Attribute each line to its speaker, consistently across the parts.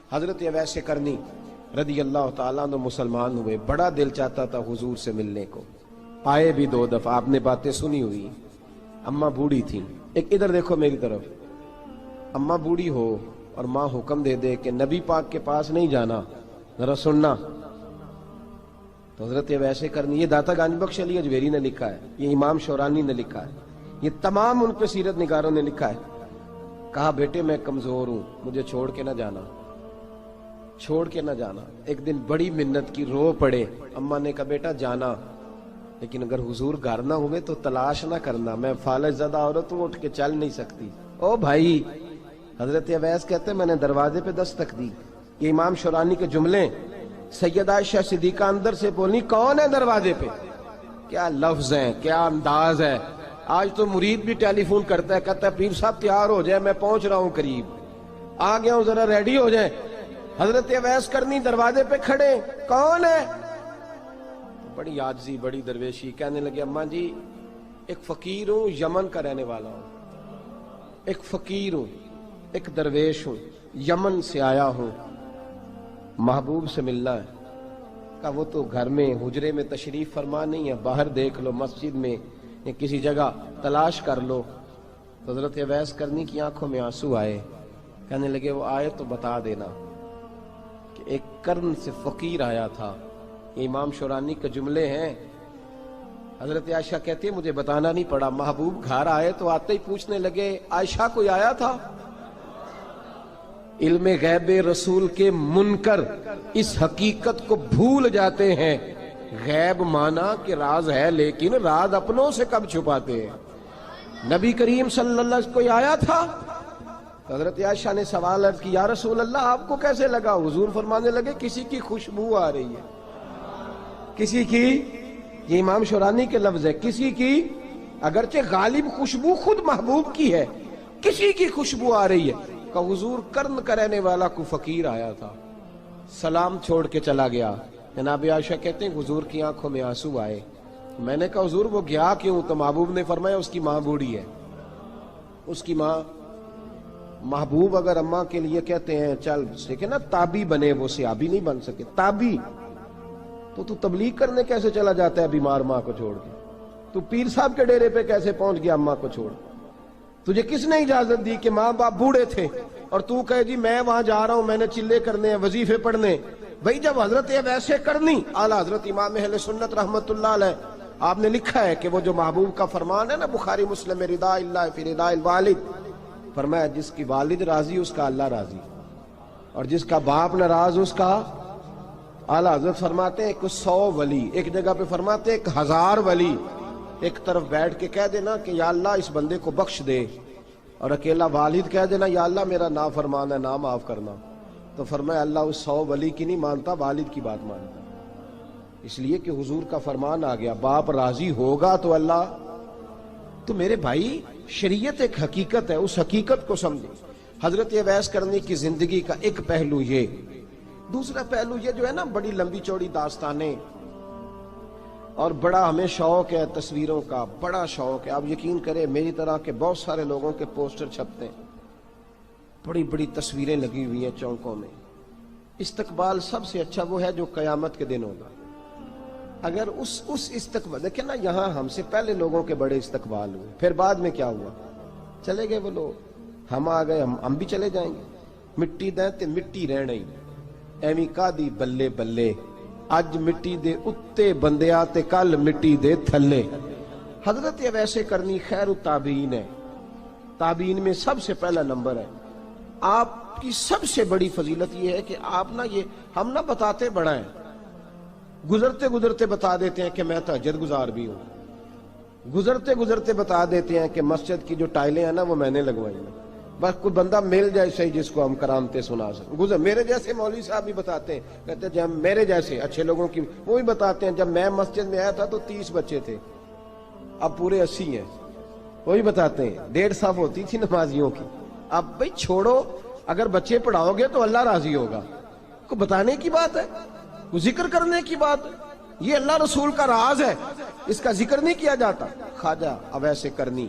Speaker 1: حضرت اویس کرنی رضی اللہ تعالیٰ عنہ مسلمان ہوئے، بڑا دل چاہتا تھا حضور سے ملنے کو، آئے بھی 2 دفعہ، آپ نے باتیں سنی ہوئی، اماں بوڑھی تھی۔ ایک ادھر دیکھو میری طرف، اماں بوڑھی ہو اور ماں حکم دے دے کہ نبی پاک کے پاس نہیں جانا، ذرا سننا، تو حضرت اویس کرنی، یہ داتا گنج بخش علی اجویری نے لکھا ہے، یہ امام شورانی نے لکھا ہے، یہ تمام ان پہ سیرت نگاروں نے لکھا ہے، کہا بیٹے میں کمزور ہوں، مجھے چھوڑ کے نہ جانا، چھوڑ کے نہ جانا۔ ایک دن بڑی منت کی، رو پڑے، اماں نے کہا بیٹا جانا، لیکن اگر حضور گھر نہ ہوئے تو تلاش نہ کرنا، میں فالج زدہ عورت ہوں، اٹھ کے چل نہیں سکتی۔ او بھائی، حضرت اویس کہتے میں نے دروازے پہ دستک دی، یہ امام شورانی کے جملے، سیدہ عائشہ صدیقہ اندر سے بولی کون ہے دروازے پہ؟ کیا لفظ ہیں، کیا انداز ہے۔ آج تو مرید بھی ٹیلی فون کرتا ہے، کہتا ہے پیر صاحب تیار ہو جائے، میں پہنچ رہا ہوں، قریب آ گیا ہوں، ذرا ریڈی ہو جائیں۔ حضرت اویس کرنی دروازے پہ کھڑے، کون ہے؟ بڑی عاجزی، بڑی درویشی، کہنے لگے اماں جی ایک فقیر ہوں، یمن کا رہنے والا ہوں، ایک فقیر ہوں، ایک درویش ہوں، یمن سے آیا ہوں، محبوب سے ملنا ہے۔ کہا وہ تو گھر میں حجرے میں تشریف فرما نہیں ہے، باہر دیکھ لو، مسجد میں یا کسی جگہ تلاش کر لو۔ تو حضرت اویس کرنی کی آنکھوں میں آنسو آئے، کہنے لگے وہ آئے تو بتا دینا کہ ایک قرن سے فقیر آیا تھا۔ یہ امام شورانی کے جملے ہیں۔ حضرت عائشہ کہتی ہے مجھے بتانا نہیں پڑا، محبوب گھر آئے تو آتے ہی پوچھنے لگے عائشہ کوئی آیا تھا؟ علم غیب رسول کے منکر اس حقیقت کو بھول جاتے ہیں، غیب مانا کہ راز ہے، لیکن راز اپنوں سے کب چھپاتے ہیں۔ نبی کریم صلی اللہ علیہ وسلم کوئی آیا تھا؟ حضرت عائشہ نے سوال عرض کی یا رسول اللہ آپ کو کیسے لگا؟ حضور فرمانے لگے کسی کی خوشبو آ رہی ہے، کسی کی، یہ امام شورانی کے لفظ ہے، کسی کی، اگرچہ غالب خوشبو خود محبوب کی ہے، کسی کی خوشبو آ رہی ہے۔ کہ حضور قرن کا رہنے والا کو فقیر آیا تھا، سلام چھوڑ کے چلا گیا۔ جناب عائشہ کہتے ہیں حضور کی آنکھوں میں آنسو آئے۔ میں نے کہا حضور وہ گیا کیوں؟ تو محبوب نے فرمایا اس کی ماں بوڑھی ہے، اس کی ماں، محبوب اگر اماں کے لیے کہتے ہیں چل دیکھیں نا تابی بنے، وہ صحابی نہیں بن سکے، تابی، تو تبلیغ کرنے کیسے چلا جاتا ہے بیمار ماں کو چھوڑ کے؟ تو پیر صاحب کے ڈیرے پہ کیسے پہنچ گیا اماں کو چھوڑ؟ تجھے کس نے اجازت دی کہ ماں باپ بوڑھے تھے اور تو کہے جی میں وہاں جا رہا ہوں، میں نے چلے کرنے ہیں، وظیفے پڑھنے؟ بھئی جب حضرت اویس کرنی اعلیٰ حضرت امام اہل سنت رحمت اللہ علیہ، آپ نے لکھا ہے کہ وہ جو محبوب کا فرمان ہے نا بخاری مسلم میں، رضا اللہ فی رضا الوالد، فرمایا جس کی والد راضی اس کا اللہ راضی، اور جس کا باپ ناراض اس کا، اعلیٰ حضرت فرماتے ہیں 100 ولی، ایک جگہ پہ فرماتے ہیں 1000 ولی ایک طرف بیٹھ کے کہہ دینا کہ یا اللہ اس بندے کو بخش دے، اور اکیلا والد کہہ دینا یا اللہ میرا نافرمان ہے، نہ معاف کرنا، تو فرمایا اللہ اس 100 ولی کی نہیں مانتا، والد کی بات مانتا، اس لیے کہ حضور کا فرمان آ گیا باپ راضی ہوگا تو اللہ۔ تو میرے بھائی شریعت ایک حقیقت ہے، اس حقیقت کو سمجھیں۔ حضرت اویس کرنی کی زندگی کا ایک پہلو یہ، دوسرا پہلو یہ جو ہے نا بڑی لمبی چوڑی داستانیں، اور بڑا ہمیں شوق ہے تصویروں کا، بڑا شوق ہے، آپ یقین کریں میری طرح کے بہت سارے لوگوں کے پوسٹر چھپتے ہیں، بڑی بڑی تصویریں لگی ہوئی ہیں چوکوں میں۔ استقبال سب سے اچھا وہ ہے جو قیامت کے دن ہوگا۔ اگر اس استقبال دیکھیں نا، یہاں ہم سے پہلے لوگوں کے بڑے استقبال ہوئے، پھر بعد میں کیا ہوا؟ چلے گئے وہ لوگ، ہم آ گئے، ہم بھی چلے جائیں گے۔ مٹی دیں تے مٹی رہنا ہی، ایویں کا دی بلے بلے، اج مٹی دے اتے بندیا تے کل مٹی دے تھلے۔ حضرت اویس کرنی خیر التابعین ہے، تابعین میں سب سے پہلا نمبر ہے۔ آپ کی سب سے بڑی فضیلت یہ ہے کہ آپ نا، یہ ہم نہ بتاتے بڑا ہیں، گزرتے گزرتے بتا دیتے ہیں کہ میں تہجد گزار بھی ہوں، گزرتے گزرتے بتا دیتے ہیں کہ مسجد کی جو ٹائلیں ہیں نا وہ میں نے لگوائی ہیں، بس کوئی بندہ مل جائے صحیح جس کو ہم کرامتیں سنا سکیں۔ میرے جیسے مولوی صاحب بھی بتاتے ہیں، کہتے ہیں جب میرے جیسے اچھے لوگوں کی وہ بھی بتاتے ہیں جب میں مسجد میں آیا تھا تو 30 بچے تھے، اب پورے 80 ہیں، وہی بتاتے ہیں 1.5 صف ہوتی تھی نمازیوں کی، اب بھئی چھوڑو، اگر بچے پڑھاؤ گے تو اللہ راضی ہوگا، کو بتانے کی بات ہے، کو ذکر کرنے کی بات ہے، یہ اللہ رسول کا راز ہے، اس کا ذکر نہیں کیا جاتا۔ خواجہ اویس کرنی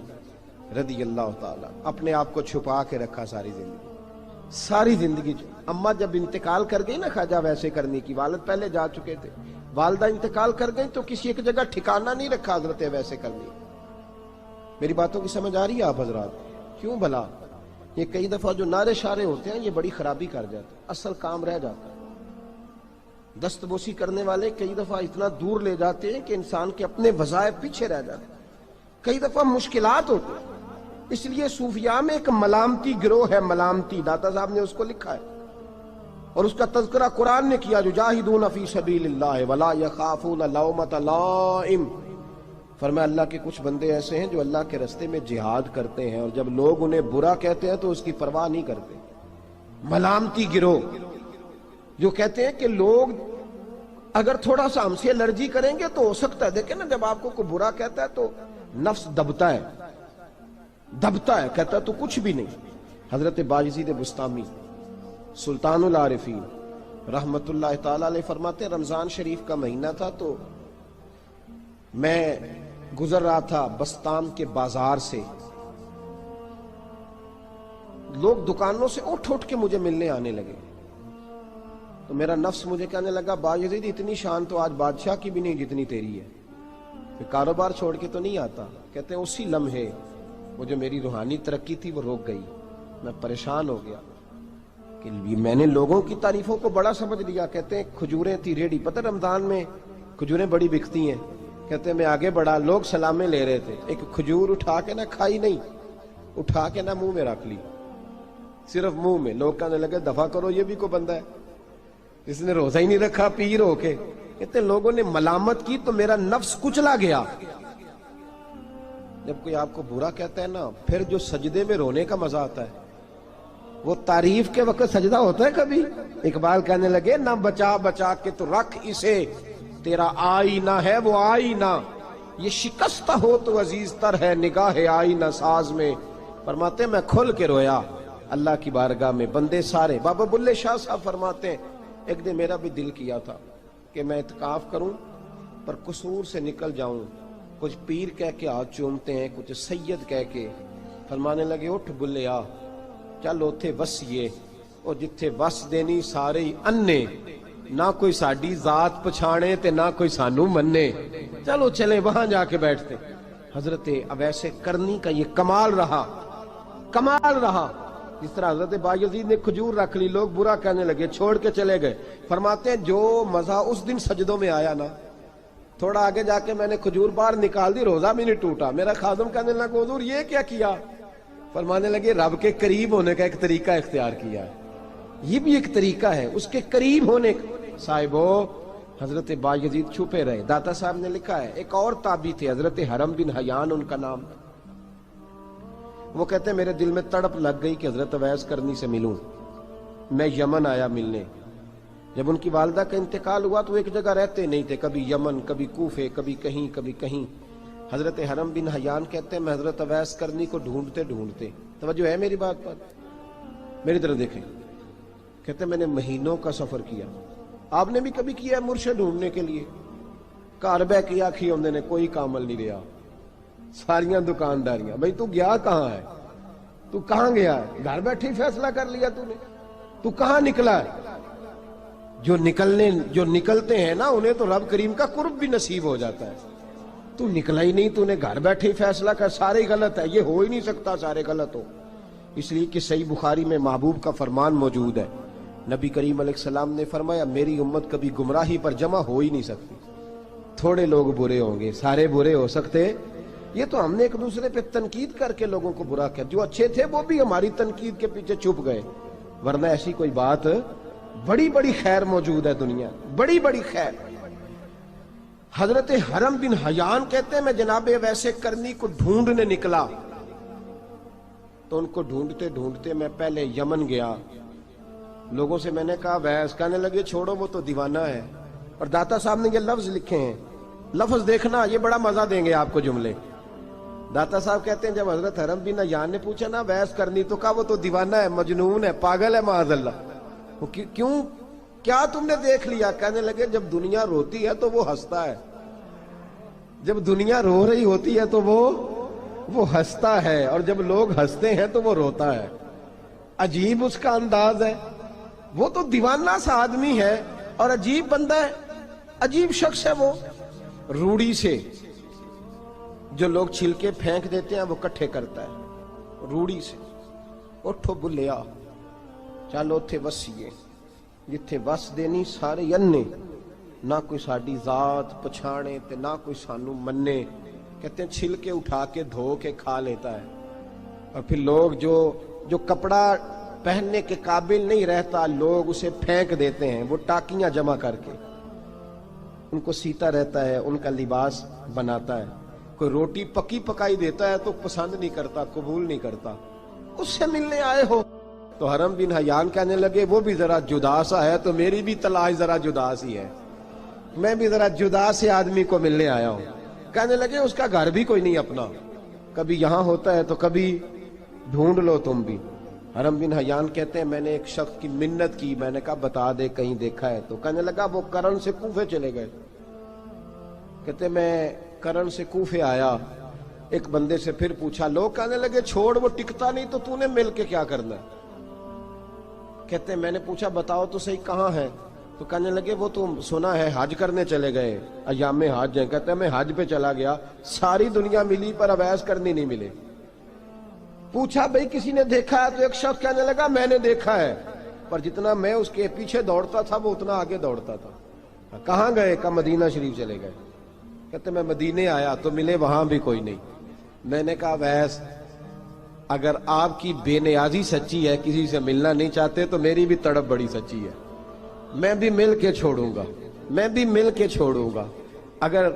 Speaker 1: رضی اللہ تعالیٰ اپنے آپ کو چھپا کے رکھا ساری زندگی، ساری زندگی اماں جب انتقال کر گئی نا خواجہ ویسے کرنی کی، والد پہلے جا چکے تھے، والدہ انتقال کر گئی تو کسی ایک جگہ ٹھکانہ نہیں رکھا حضرت ویسے کرنی۔ میری باتوں کی سمجھ آ رہی ہے آپ حضرات؟ کیوں بھلا یہ کئی دفعہ جو نعرے شارے ہوتے ہیں یہ بڑی خرابی کر جاتے ہیں، اصل کام رہ جاتا ہے۔ دست بوسی کرنے والے کئی دفعہ اتنا دور لے جاتے ہیں کہ انسان کے اپنے وظائف پیچھے رہ جاتے ہیں، کئی دفعہ مشکلات ہوتی ہیں۔ اس لیے صوفیاء میں ایک ملامتی گروہ ہے، ملامتی، داتا صاحب نے اس کو لکھا ہے اور اس کا تذکرہ قرآن نے کیا، یجاہدون فی سبیل اللہ ولا یخافون لومۃ لائم۔ فرمایا اللہ کے کچھ بندے ایسے ہیں جو اللہ کے راستے میں جہاد کرتے ہیں اور جب لوگ انہیں برا کہتے ہیں تو اس کی پرواہ نہیں کرتے۔ ملامتی گروہ جو کہتے ہیں کہ لوگ اگر تھوڑا سا ہم سے الرجی کریں گے تو ہو سکتا ہے، دیکھیں نا جب آپ کو کوئی برا کہتا ہے تو نفس دبتا ہے، کہتا ہے تو کچھ بھی نہیں۔ حضرت باجزید بستامی سلطان العارفین رحمت اللہ تعالی علیہ فرماتے ہیں رمضان شریف کا مہینہ تھا تو میں گزر رہا تھا بستام کے بازار سے، لوگ دکانوں سے اٹھ کے مجھے ملنے آنے لگے تو میرا نفس مجھے کہنے لگا باجزید اتنی شان تو آج بادشاہ کی بھی نہیں جتنی تیری ہے، میں کاروبار چھوڑ کے تو نہیں آتا۔ کہتے ہیں اسی لمحے وہ جو میری روحانی ترقی تھی وہ روک گئی، میں پریشان ہو گیا کہ میں نے لوگوں کی تعریفوں کو بڑا سمجھ لیا۔ کہتے ہیں کھجوریں تھی ریڈی، پتہ رمضان میں کھجوریں بڑی بکتی ہیں، کہتے ہیں میں آگے بڑھا، لوگ سلامیں لے رہے تھے، ایک کھجور اٹھا کے نہ کھائی نہیں، اٹھا کے نہ منہ میں رکھ لی، صرف منہ میں۔ لوگ کہنے لگے دفع کرو یہ بھی کوئی بندہ ہے، اس نے روزہ ہی نہیں رکھا پیر ہو کے۔ کہتے ہیں لوگوں نے ملامت کی تو میرا نفس کچلا گیا۔ جب کوئی آپ کو برا کہتا ہے نا، پھر جو سجدے میں رونے کا مزہ آتا ہے وہ تعریف کے وقت سجدہ ہوتا ہے کبھی؟ اقبال کہنے لگے نہ بچا بچا کے تو رکھ اسے، تیرا آئینہ ہے وہ آئینہ، یہ شکستہ ہو تو عزیز تر ہے نگاہ آئینہ ساز میں۔ فرماتے میں کھل کے رویا اللہ کی بارگاہ میں، بندے سارے۔ بابا بلے شاہ صاحب فرماتے ہیں ایک دن میرا بھی دل کیا تھا کہ میں اعتکاف کروں پر قصور سے نکل جاؤں، کچھ پیر کہہ کے ہاتھ چومتے ہیں، کچھ سید کہہ کے۔ فرمانے لگے اٹھ بلے آ چل اوتھے وسیے، اور جتھے وس دینی سارے ہی انے، نہ کوئی ساڈی ذات پچھانے تے نہ کوئی سانو منے، چلو چلے وہاں جا کے بیٹھتے۔ حضرت اویس کرنی کا یہ کمال رہا، جس طرح حضرت بایزید نے کھجور رکھ لی، لوگ برا کہنے لگے، چھوڑ کے چلے گئے۔ فرماتے ہیں جو مزہ اس دن سجدوں میں آیا نا، تھوڑا آگے جا کے میں نے کھجور باہر نکال دی، روزہ بھی نہیں ٹوٹا۔ میرا خادم کہنے لگا حضور یہ کیا کیا؟ فرمانے لگے رب کے قریب ہونے کا ایک طریقہ اختیار کیا ہے، یہ بھی ایک طریقہ ہے اس کے قریب ہونے کا۔ صاحبو حضرت بایزید چھپے رہے۔ داتا صاحب نے لکھا ہے ایک اور تابعی تھے حضرت حرم بن حیان ان کا نام، وہ کہتے ہیں میرے دل میں تڑپ لگ گئی کہ حضرت اویس کرنی سے ملوں۔ میں یمن آیا ملنے، جب ان کی والدہ کا انتقال ہوا تو ایک جگہ رہتے نہیں تھے، کبھی یمن، کبھی کوفے، کبھی کہیں۔ حضرت حرم بن حیان کہتے ہیں میں حضرت اویس کرنی کو ڈھونڈتے، توجہ ہے میری بات پر، میری طرف دیکھیں، کہتے ہیں میں نے مہینوں کا سفر کیا۔ آپ نے بھی کبھی کیا ہے مرشد ڈھونڈنے کے لیے؟ گھر بہ کے آکھی ہوں نے کوئی کامل نہیں رہا، ساریاں دکانداریاں، بھئی تو گیا کہاں ہے؟ تو کہاں گیا ہے؟ گھر بیٹھے فیصلہ کر لیا تو نے، تو کہاں نکلا ہے؟ جو نکلتے ہیں نا انہیں تو رب کریم کا قرب بھی نصیب ہو جاتا ہے۔ تو نکلا ہی نہیں، تو نے گھر بیٹھے فیصلہ کر، سارے غلط ہے، یہ ہو ہی نہیں سکتا سارے غلط ہو۔ اس لیے کہ صحیح بخاری میں محبوب کا فرمان موجود ہے، نبی کریم علیہ السلام نے فرمایا میری امت کبھی گمراہی پر جمع ہو ہی نہیں سکتی، تھوڑے لوگ برے ہوں گے، سارے برے ہو سکتے؟ یہ تو ہم نے ایک دوسرے پہ تنقید کر کے لوگوں کو برا کیا، جو اچھے تھے وہ بھی ہماری تنقید کے پیچھے چھپ گئے، ورنہ ایسی کوئی بات، بڑی خیر موجود ہے دنیا، بڑی خیر۔ حضرت حرم بن حیان کہتے ہیں میں جناب ویسے کرنی کو ڈھونڈنے نکلا، تو ان کو ڈھونڈتے میں پہلے یمن گیا، لوگوں سے میں نے کہا ویس، کہنے لگے چھوڑو وہ تو دیوانہ ہے۔ اور داتا صاحب نے یہ لفظ لکھے ہیں، لفظ دیکھنا یہ بڑا مزہ دیں گے آپ کو جملے۔ داتا صاحب کہتے ہیں جب حضرت حرم بن حیان نے پوچھا نا ویس کرنی، تو کہا وہ تو دیوانہ ہے، مجنون ہے، پاگل ہے معاذ اللہ۔ کیوں، کیا تم نے دیکھ لیا؟ کہنے لگے جب دنیا روتی ہے تو وہ ہنستا ہے، جب دنیا رو رہی ہوتی ہے تو وہ ہنستا ہے، اور جب لوگ ہنستے ہیں تو وہ روتا ہے۔ عجیب اس کا انداز ہے، وہ تو دیوانہ سا آدمی ہے اور عجیب بندہ ہے، عجیب شخص ہے وہ۔ روڑی سے جو لوگ چھلکے پھینک دیتے ہیں وہ کٹھے کرتا ہے، روڑی سے۔ اٹھو بلیا چلو اتھے وسیے جتھے وس دینی سارے ینے، نہ کوئی ساڈی ذات پچھانے تے نہ کوئی سانو منے۔ کہتے ہیں چھلکے اٹھا کے دھو کے کھا لیتا ہے، اور پھر لوگ جو کپڑا پہننے کے قابل نہیں رہتا لوگ اسے پھینک دیتے ہیں، وہ ٹاکیاں جمع کر کے ان کو سیتا رہتا ہے، ان کا لباس بناتا ہے۔ کوئی روٹی پکی پکائی دیتا ہے تو پسند نہیں کرتا، قبول نہیں کرتا، اس سے ملنے آئے ہو۔ تو حرم بن حیان کہنے لگے وہ بھی ذرا جدا سا ہے تو میری بھی تلاش ذرا جدا سی ہے، میں بھی ذرا جدا سے آدمی کو ملنے آیا ہوں۔ کہنے لگے اس کا گھر بھی کوئی نہیں اپنا، کبھی یہاں ہوتا ہے تو کبھی ڈھونڈ لو تم بھی۔ حرم بن حیان کہتے ہیں میں نے ایک شخص کی منت کی، میں نے کہا بتا دے کہیں دیکھا ہے تو۔ کہنے لگا وہ کرن سے کوفے چلے گئے۔ کہتے میں کرن سے کوفے آیا، ایک بندے سے پھر پوچھا، لوگ کہنے لگے چھوڑ وہ ٹکتا نہیں تو تو نے مل کے کیا کرنا ہے۔ کہتے میں نے پوچھا بتاؤ تو صحیح کہاں ہے، تو کہنے لگے وہ تو سنا ہے حج کرنے چلے گئے، ایام حج ہیں۔ کہتے میں حج پہ چلا گیا، ساری دنیا ملی پر اویس کرنی نہیں ملے۔ پوچھا بھئی کسی نے دیکھا ہے، تو ایک شخص کہنے لگا میں نے دیکھا ہے، پر جتنا میں اس کے پیچھے دوڑتا تھا وہ اتنا آگے دوڑتا تھا۔ کہاں گئے؟ کہ مدینہ شریف چلے گئے۔ کہتے میں مدینے آیا تو ملے وہاں بھی کوئی نہیں۔ میں نے کہا ویس اگر آپ کی بے نیازی سچی ہے، کسی سے ملنا نہیں چاہتے، تو میری بھی تڑپ بڑی سچی ہے، میں بھی مل کے چھوڑوں گا، میں بھی مل کے چھوڑوں گا۔ اگر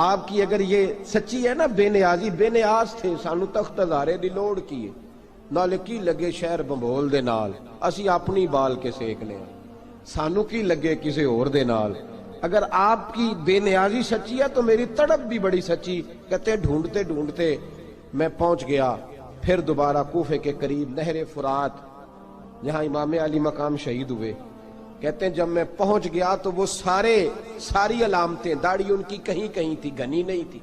Speaker 1: آپ کی اگر یہ سچی ہے نا بے نیازی، بے نیاز تھے، سانو تخت ہزارے دی لوڑ کیے، نالے کی لگے شہر بمبول دے نال، اسی اپنی بال کے سیکنے ہیں، سانو کی لگے کسی اور دے نال۔ اگر آپ کی بے نیازی سچی ہے تو میری تڑپ بھی بڑی سچی۔ کہتے ڈھونڈتے ڈھونڈتے میں پہنچ گیا، پھر دوبارہ کوفے کے قریب نہر فرات جہاں امام علی مقام شہید ہوئے۔ کہتے ہیں جب میں پہنچ گیا تو وہ ساری علامتیں، داڑھی ان کی کہیں کہیں تھی، گھنی نہیں تھی،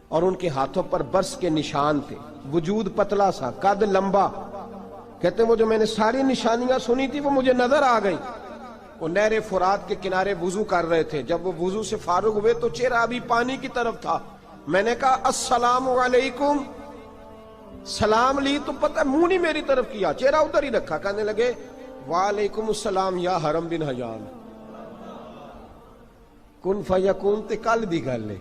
Speaker 1: اور ان کے ہاتھوں پر برس کے نشان تھے، وجود پتلا سا، قد لمبا۔ کہتے ہیں وہ جو میں نے ساری نشانیاں سنی تھی وہ مجھے نظر آ گئی۔ وہ نہر فرات کے کنارے وضو کر رہے تھے، جب وہ وضو سے فارغ ہوئے تو چہرہ ابھی پانی کی طرف تھا۔ میں نے کہا السلام علیکم، سلام لی تو پتہ منہ نہیں میری طرف کیا، چہرہ ادھر ہی رکھا۔ کہنے لگے وعلیکم السلام یا حرم بن حیان، کن فیکون تے کل دی گل ہے۔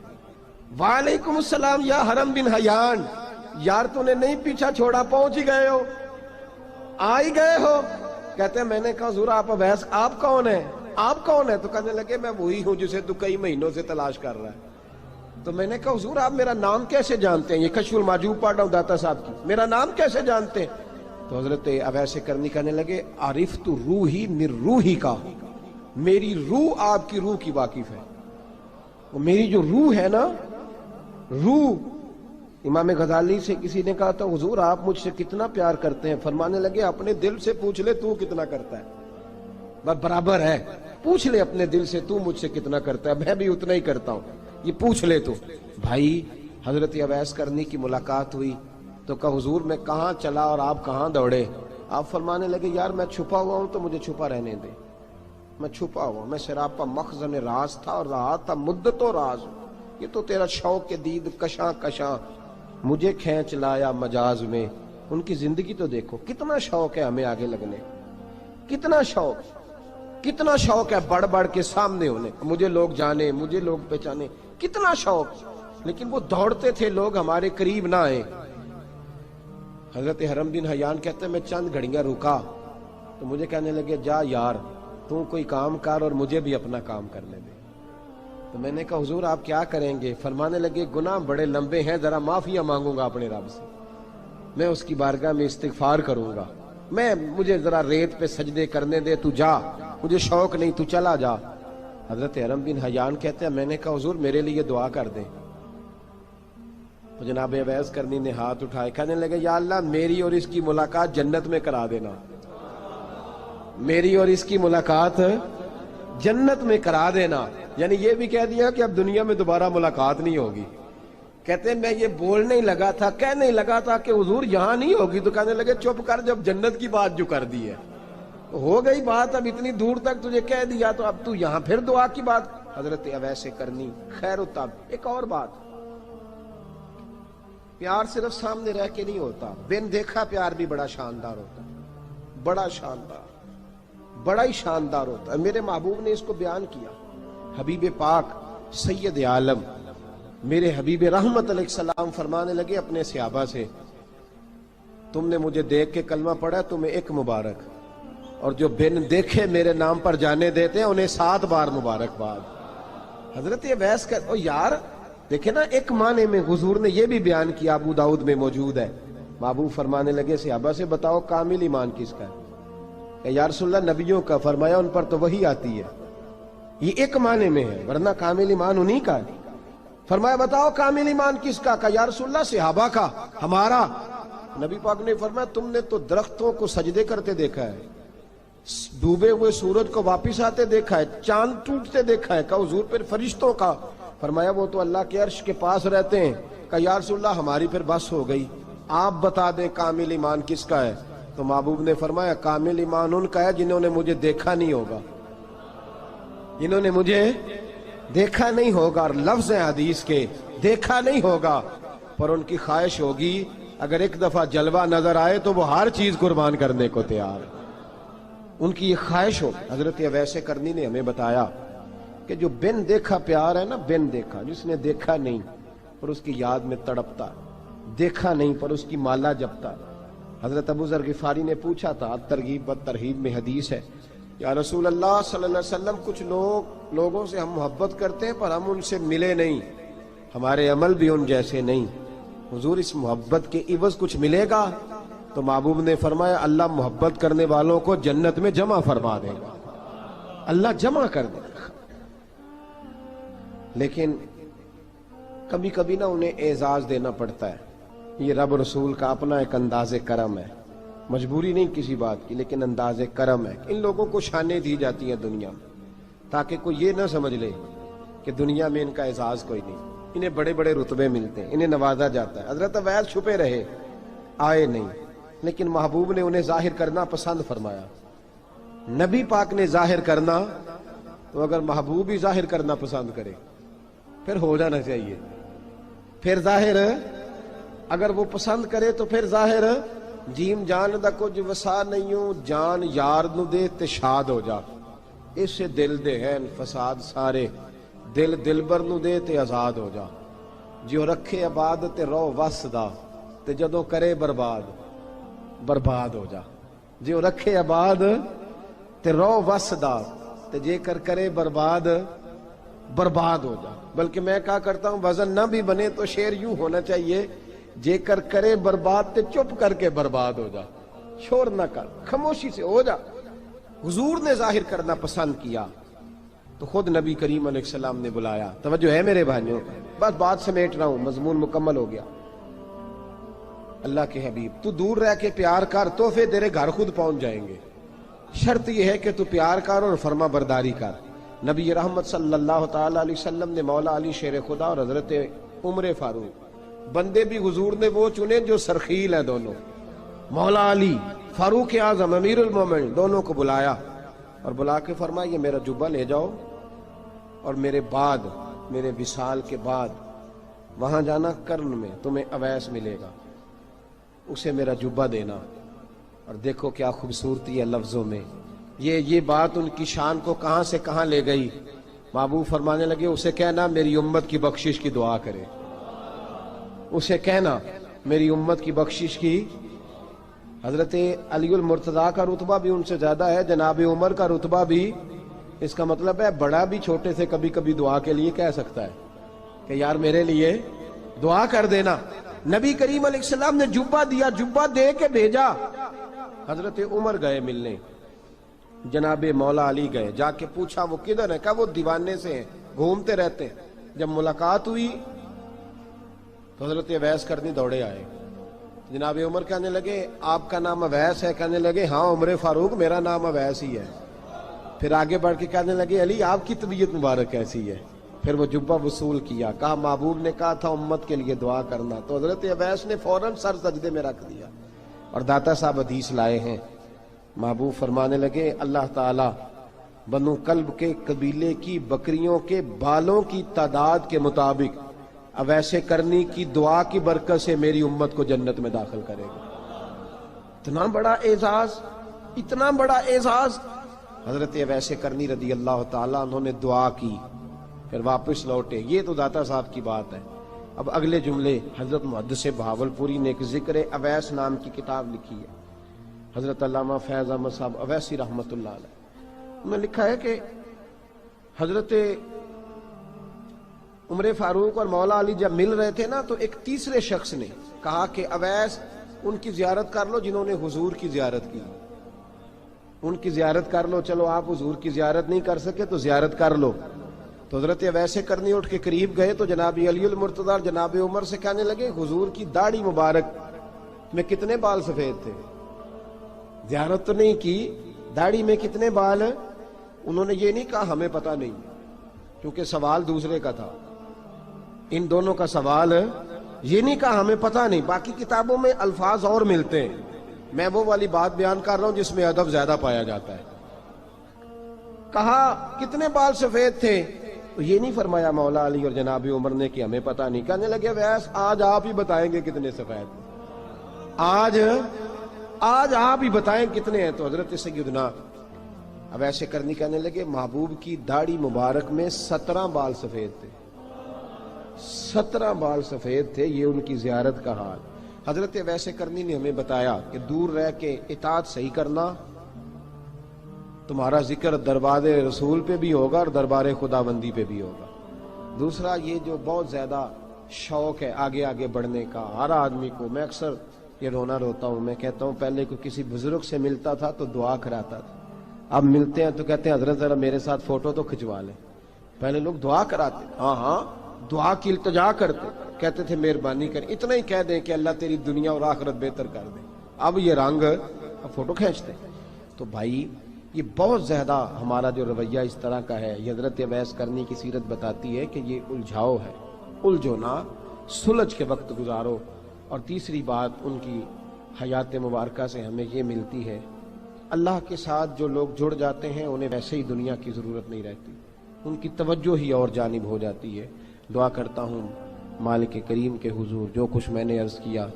Speaker 1: وعلیکم السلام یا حرم بن حیان، یار تو نے نہیں پیچھا چھوڑا، پہنچ ہی گئے ہو، آ ہی گئے ہو۔ کہتے ہیں میں نے کہا حضور آپ اویس، آپ کون ہیں، آپ کون ہیں؟ تو کہنے لگے میں وہی ہوں جسے تو کئی مہینوں سے تلاش کر رہا ہے۔ تو میں نے کہا حضور آپ میرا نام کیسے جانتے ہیں؟ یہ کشف المحجوب پڑھ رہا ہوں داتا صاحب کی، میرا نام کیسے جانتے ہیں؟ تو حضرت اویس کرنی کہنے لگے عرفت روحی من روحی کا، میری روح آپ کی روح کی واقف ہے، وہ میری جو روح ہے نا، روح۔ امام غزالی سے کسی نے کہا تھا حضور آپ مجھ سے کتنا پیار کرتے ہیں؟ فرمانے لگے اپنے دل سے پوچھ لے تو کتنا کرتا ہے، بس برابر ہے، پوچھ لے اپنے دل سے تو مجھ سے کتنا کرتا ہے، میں بھی اتنا ہی کرتا ہوں، یہ پوچھ لے تو۔ بھائی حضرت اویس کرنی کی ملاقات ہوئی تو کہا حضور میں کہاں چلا اور آپ کہاں دوڑے؟ آپ فرمانے لگے یار میں چھپا ہوا ہوں تو مجھے چھپا رہنے دے، میں چھپا ہوا، میں سراپا مخزن راز تھا اور رہا تھا مدت و راز۔ یہ تو تیرا شوق کے دید کشاں کشاں مجھے کھینچ لایا مجاز میں۔ ان کی زندگی تو دیکھو، کتنا شوق ہے ہمیں آگے لگنے، کتنا شوق ہے بڑھ بڑھ کے سامنے ہونے، مجھے لوگ جانے، مجھے لوگ پہچانے، کتنا شوق، لیکن وہ دوڑتے تھے لوگ ہمارے قریب نہ آئے۔ حضرت حرم بن حیان کہتے ہیں میں چند گھڑیاں رکا تو مجھے کہنے لگے جا یار تو کوئی کام کر اور مجھے بھی اپنا کام کرنے دے۔ تو میں نے کہا حضور آپ کیا کریں گے؟ فرمانے لگے گناہ بڑے لمبے ہیں، ذرا معافیاں مانگوں گا اپنے رب سے، میں اس کی بارگاہ میں استغفار کروں گا، مجھے ذرا ریت پہ سجدے کرنے دے، تو جا، مجھے شوق نہیں، تو چلا جا۔ حضرت حرم بن حیان کہتے ہیں میں نے کہا حضور میرے لیے دعا کر دیں۔ تو جناب اویس کرنی نے ہاتھ اٹھائے، کہنے لگے یا اللہ میری اور اس کی ملاقات جنت میں کرا دینا، میری اور اس کی ملاقات جنت میں کرا دینا۔ یعنی یہ بھی کہہ دیا کہ اب دنیا میں دوبارہ ملاقات نہیں ہوگی، کہتے ہیں میں یہ بولنے ہی لگا تھا، کہنے ہی لگا تھا کہ حضور یہاں نہیں ہوگی، تو کہنے لگے چپ کر، جب جنت کی بات جو کر دی ہے ہو گئی بات، اب اتنی دور تک تجھے کہہ دیا تو اب تو یہاں پھر دعا کی بات۔ حضرت اویس کرنی خیر التاب۔ ایک اور بات، پیار صرف سامنے رہ کے نہیں ہوتا، بن دیکھا پیار بھی بڑا شاندار ہوتا ہے، بڑا شاندار، بڑا ہی شاندار ہوتا ہے۔ میرے محبوب نے اس کو بیان کیا، حبیب پاک سید عالم میرے حبیب رحمت علیہ السلام فرمانے لگے اپنے صحابہ سے، تم نے مجھے دیکھ کے کلمہ پڑھا، تمہیں ایک مبارک، اور جو بن دیکھے میرے نام پر جانے دیتے ہیں انہیں 7 بار مبارکباد۔ حضرت اویس کا یار دیکھیں نا، ایک معنی میں حضور نے یہ بھی بیان کیا، ابو داؤد میں موجود ہے۔ محبوب فرمانے لگے صحابہ سے، بتاؤ کامل ایمان کس کا ہے؟ کہ یا رسول اللہ نبیوں کا۔ فرمایا ان پر تو وہی آتی ہے، یہ ایک معنی میں ہے، ورنہ کامل ایمان انہی کا ہے۔ فرمایا بتاؤ کامل ایمان کس کا؟ کہ یا رسول اللہ صحابہ کا، ہمارا۔ نبی پاک نے فرمایا تم نے تو درختوں کو سجدے کرتے دیکھا ہے، ڈوبے ہوئے سورج کو واپس آتے دیکھا ہے، چاند ٹوٹتے دیکھا ہے۔ کہ حضور پھر فرشتوں کا؟ فرمایا وہ تو اللہ کے عرش کے پاس رہتے ہیں۔ کہ یا رسول اللہ ہماری پھر بس ہو گئی، آپ بتا دیں کامل ایمان کس کا ہے؟ تو محبوب نے فرمایا کامل ایمان ان کا ہے جنہوں نے مجھے دیکھا نہیں ہوگا، جنہوں نے مجھے دیکھا نہیں ہوگا، اور لفظ ہیں حدیث کے، دیکھا نہیں ہوگا، پر ان کی خواہش ہوگی اگر ایک دفعہ جلوہ نظر آئے تو وہ ہر چیز قربان کرنے کو تیار ہے، ان کی یہ خواہش ہو۔ حضرت اویس کرنی نے ہمیں بتایا کہ جو بن دیکھا پیار ہے نا، بن دیکھا، جس نے دیکھا نہیں پر اس کی یاد میں تڑپتا، دیکھا نہیں پر اس کی مالا جپتا۔ حضرت ابو ذر غفاری نے پوچھا تھا، ترغیب و ترہیب میں حدیث ہے، یا رسول اللہ صلی اللہ علیہ وسلم کچھ لوگوں سے ہم محبت کرتے ہیں پر ہم ان سے ملے نہیں، ہمارے عمل بھی ان جیسے نہیں، حضور اس محبت کے عوض کچھ ملے گا؟ تو محبوب نے فرمایا اللہ محبت کرنے والوں کو جنت میں جمع فرما دے گا، اللہ جمع کر دے گا۔ لیکن کبھی کبھی نہ انہیں اعزاز دینا پڑتا ہے، یہ رب رسول کا اپنا ایک انداز کرم ہے، مجبوری نہیں کسی بات کی، لیکن انداز کرم ہے۔ ان لوگوں کو شانیں دی جاتی ہیں دنیا میں تاکہ کوئی یہ نہ سمجھ لے کہ دنیا میں ان کا اعزاز کوئی نہیں، انہیں بڑے بڑے رتبے ملتے ہیں، انہیں نوازا جاتا ہے۔ حضرت اویس چھپے رہے، آئے نہیں، لیکن محبوب نے انہیں ظاہر کرنا پسند فرمایا۔ نبی پاک نے ظاہر کرنا، تو اگر محبوب ہی ظاہر کرنا پسند کرے پھر ہو جانا چاہیے، پھر ظاہر اگر وہ پسند کرے تو پھر ظاہر جیم جان دا کچھ وسا نہیں، جان یار نو دے تے شاد ہو جا، اس سے دل دے ہیں فساد سارے، دل دلبر نو دے تے آزاد ہو جا، جو رکھے آباد تے رو وس دا تے جدوں کرے برباد برباد ہو جا، جو رکھے آباد تے رو وس دا تے جے کر کرے برباد برباد ہو جا۔ بلکہ میں کہا کرتا ہوں وزن نہ بھی بنے تو شعر یوں ہونا چاہیے، جے کر کرے برباد تے چپ کر کے برباد ہو جا، شور نہ کر، خاموشی سے ہو جا۔ حضور نے ظاہر کرنا پسند کیا تو خود نبی کریم علیہ السلام نے بلایا۔ توجہ ہے میرے بھائیوں، بس بات سمیٹ رہا ہوں، مضمون مکمل ہو گیا۔ اللہ کے حبیب تو دور رہ کے پیار کر، تحفے تیرے گھر خود پہنچ جائیں گے، شرط یہ ہے کہ تو پیار کر اور فرما برداری کر۔ نبی رحمت صلی اللہ تعالی علیہ وسلم نے مولا علی شیر خدا اور حضرت عمر فاروق، بندے بھی حضور نے وہ چنے جو سرخیل ہیں دونوں، مولا علی فاروق اعظم امیر المومنین، دونوں کو بلایا اور بلا کے فرمایا یہ میرا جبہ لے جاؤ اور میرے بعد، میرے وصال کے بعد وہاں جانا کرن میں تمہیں اویس ملے گا، اسے میرا جبہ دینا۔ اور دیکھو کیا خوبصورتی ہے لفظوں میں، یہ بات ان کی شان کو کہاں سے کہاں لے گئی۔ محبوب فرمانے لگے اسے کہنا میری امت کی بخشش کی دعا کرے، اسے کہنا میری امت کی بخشش کی۔ حضرت علی المرتضیٰ کا رتبہ بھی ان سے زیادہ ہے، جناب عمر کا رتبہ بھی، اس کا مطلب ہے بڑا بھی چھوٹے سے کبھی کبھی دعا کے لیے کہہ سکتا ہے کہ یار میرے لیے دعا کر دینا۔ نبی کریم علیہ السلام نے جبہ دیا، جبہ دے کے بھیجا۔ حضرت عمر گئے ملنے، جناب مولا علی گئے، جا کے پوچھا وہ کدھر ہے؟ کہا وہ دیوانے سے ہیں، گھومتے رہتے ہیں۔ جب ملاقات ہوئی تو حضرت اویس کرنی دوڑے آئے، جناب عمر کہنے لگے آپ کا نام اویس ہے؟ کہنے لگے ہاں عمر فاروق میرا نام اویس ہی ہے۔ پھر آگے بڑھ کے کہنے لگے علی آپ کی طبیعت مبارک کیسی ہے؟ پھر وہ جبہ وصول کیا، کہا محبوب نے کہا تھا امت کے لیے دعا کرنا، تو حضرت اویس نے فوراً سر سجدے میں رکھ دیا۔ اور داتا صاحب حدیث لائے ہیں، محبوب فرمانے لگے اللہ تعالی بنو کلب کے قبیلے کی بکریوں کے بالوں کی تعداد کے مطابق اویس کرنی کی دعا کی برکت سے میری امت کو جنت میں داخل کرے گا۔ اتنا بڑا اعزاز، اتنا بڑا اعزاز۔ حضرت اویس کرنی رضی اللہ تعالیٰ انہوں نے دعا کی، پھر واپس لوٹے۔ یہ تو داتا صاحب کی بات ہے۔ اب اگلے جملے حضرت محدث بہاولپوری نے ایک ذکر اویس نام کی کتاب لکھی ہے، حضرت علامہ فیض احمد صاحب اویسی رحمۃ اللہ علیہ، انہوں نے لکھا ہے کہ حضرت عمر فاروق اور مولا علی جب مل رہے تھے نا، تو ایک تیسرے شخص نے کہا کہ اویس ان کی زیارت کر لو جنہوں نے حضور کی زیارت کی، ان کی زیارت کر لو، چلو آپ حضور کی زیارت نہیں کر سکے تو زیارت کر لو۔ تو حضرت اویس کرنی اٹھ کے قریب گئے تو جناب علی المرتضیٰ اور جناب عمر سے کہنے لگے حضور کی داڑھی مبارک میں کتنے بال سفید تھے؟ زیارت تو نہیں کی، داڑھی میں کتنے بال؟ انہوں نے یہ نہیں کہا ہمیں پتہ نہیں، کیونکہ سوال دوسرے کا تھا، ان دونوں کا سوال یہ نہیں کہا ہمیں پتہ نہیں۔ باقی کتابوں میں الفاظ اور ملتے ہیں، میں وہ والی بات بیان کر رہا ہوں جس میں ادب زیادہ پایا جاتا ہے۔ کہا کتنے بال سفید تھے؟ تو یہ نہیں فرمایا مولا علی اور جناب عمر نے کہ ہمیں پتہ نہیں، کہنے لگے ویس آج آپ ہی بتائیں گے کتنے سفید، آج آپ ہی بتائیں کتنے ہیں۔ تو حضرت سیدنا اویس کرنی کہنے لگے محبوب کی داڑھی مبارک میں 17 بال سفید تھے، 17 بال سفید تھے، یہ ان کی زیارت کا حال۔ حضرت اویس کرنی نے ہمیں بتایا کہ دور رہ کے اطاعت صحیح کرنا، تمہارا ذکر دربار رسول پہ بھی ہوگا اور دربار خداوندی پہ بھی ہوگا۔ دوسرا یہ جو بہت زیادہ شوق ہے آگے آگے بڑھنے کا ہر آدمی کو، میں اکثر یہ روتا ہوں، میں کہتا ہوں پہلے کوئی کسی بزرگ سے ملتا تھا تو دعا کراتا تھا، اب ملتے ہیں تو کہتے ہیں حضرت ذرا میرے ساتھ فوٹو تو کھنچوا لیں۔ پہلے لوگ دعا کراتے، ہاں دعا کی التجا کرتے، کہتے تھے مہربانی کریں، اتنا ہی کہہ دیں کہ اللہ تیری دنیا اور آخرت بہتر کر دے، اب یہ رنگ اب فوٹو کھینچتے۔ تو بھائی یہ بہت زیادہ ہمارا جو رویہ اس طرح کا ہے، یہ حضرت اویس کرنی کی سیرت بتاتی ہے کہ یہ الجھاؤ ہے، الجھو نہ، سلجھ کے وقت گزارو۔ اور تیسری بات ان کی حیات مبارکہ سے ہمیں یہ ملتی ہے، اللہ کے ساتھ جو لوگ جڑ جاتے ہیں انہیں ویسے ہی دنیا کی ضرورت نہیں رہتی، ان کی توجہ ہی اور جانب ہو جاتی ہے۔ دعا کرتا ہوں مالک کریم کے حضور جو کچھ میں نے عرض کیا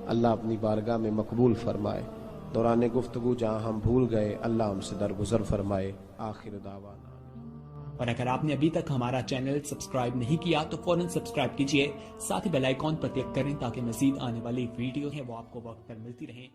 Speaker 1: اللہ اپنی بارگاہ میں مقبول فرمائے، دوران گفتگو جہاں ہم بھول گئے اللہ ہم سے درگزر فرمائے۔ آخر دعوانا۔
Speaker 2: اور اگر آپ نے ابھی تک ہمارا چینل سبسکرائب نہیں کیا تو فوراً سبسکرائب کیجئے، ساتھ ہی بیل آئیکن پر کلک کریں تاکہ مزید آنے والی ویڈیو ہیں وہ آپ کو وقت پر ملتی رہیں۔